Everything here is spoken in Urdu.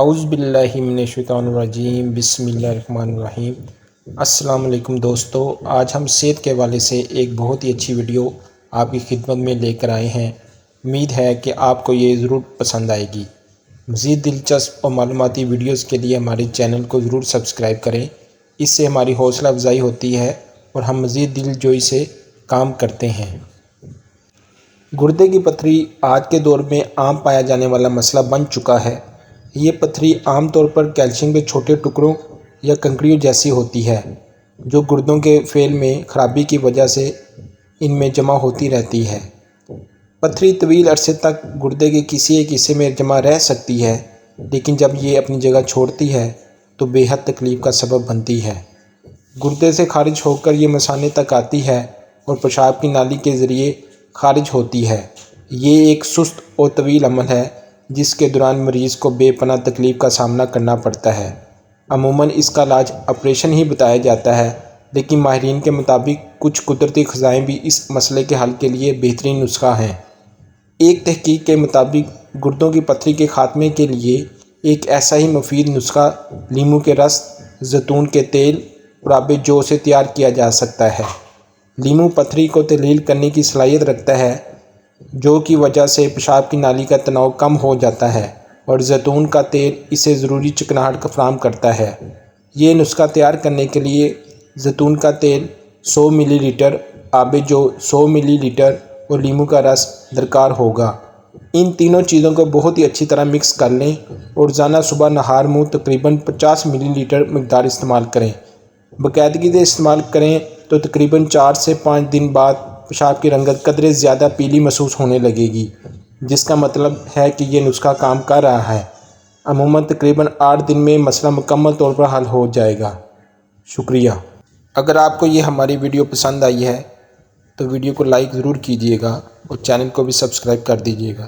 اعوذ باللہ من الشیطان الرجیم، بسم اللہ الرحمن الرحیم۔ السلام علیکم دوستو، آج ہم صحت کے حوالے سے ایک بہت ہی اچھی ویڈیو آپ کی خدمت میں لے کر آئے ہیں۔ امید ہے کہ آپ کو یہ ضرور پسند آئے گی۔ مزید دلچسپ اور معلوماتی ویڈیوز کے لیے ہمارے چینل کو ضرور سبسکرائب کریں، اس سے ہماری حوصلہ افزائی ہوتی ہے اور ہم مزید دل جوئی سے کام کرتے ہیں۔ گردے کی پتھری آج کے دور میں عام پایا جانے والا مسئلہ بن چکا ہے۔ یہ پتھری عام طور پر کیلشیم کے چھوٹے ٹکڑوں یا کنکریوں جیسی ہوتی ہے، جو گردوں کے فعل میں خرابی کی وجہ سے ان میں جمع ہوتی رہتی ہے۔ پتھری طویل عرصے تک گردے کے کسی ایک حصے میں جمع رہ سکتی ہے، لیکن جب یہ اپنی جگہ چھوڑتی ہے تو بے حد تکلیف کا سبب بنتی ہے۔ گردے سے خارج ہو کر یہ مثانے تک آتی ہے اور پیشاب کی نالی کے ذریعے خارج ہوتی ہے۔ یہ ایک سست اور طویل عمل ہے جس کے دوران مریض کو بے پناہ تکلیف کا سامنا کرنا پڑتا ہے۔ عموماً اس کا علاج آپریشن ہی بتایا جاتا ہے، لیکن ماہرین کے مطابق کچھ قدرتی خزائیں بھی اس مسئلے کے حل کے لیے بہترین نسخہ ہیں۔ ایک تحقیق کے مطابق گردوں کی پتھری کے خاتمے کے لیے ایک ایسا ہی مفید نسخہ لیموں کے رس، زیتون کے تیل اور آب جو سے تیار کیا جا سکتا ہے۔ لیموں پتھری کو تحلیل کرنے کی صلاحیت رکھتا ہے، جو کی وجہ سے پیشاب کی نالی کا تناؤ کم ہو جاتا ہے، اور زیتون کا تیل اسے ضروری چکناہٹ فراہم کرتا ہے۔ یہ نسخہ تیار کرنے کے لیے زیتون کا تیل 100 ملی لیٹر، آب جو 100 ملی لیٹر اور لیموں کا رس درکار ہوگا۔ ان تینوں چیزوں کو بہت ہی اچھی طرح مکس کر لیں اور روزانہ صبح نہار منہ تقریباً 50 ملی لیٹر مقدار استعمال کریں۔ باقاعدگی سے استعمال کریں تو تقریباً 4 سے 5 دن بعد پیشاب کی رنگت قدرے زیادہ پیلی محسوس ہونے لگے گی، جس کا مطلب ہے کہ یہ نسخہ کام کر رہا ہے۔ عموماً تقریباً 8 دن میں مسئلہ مکمل طور پر حل ہو جائے گا۔ شکریہ۔ اگر آپ کو یہ ہماری ویڈیو پسند آئی ہے تو ویڈیو کو لائک ضرور کیجیے گا اور چینل کو بھی سبسکرائب کر دیجیے گا۔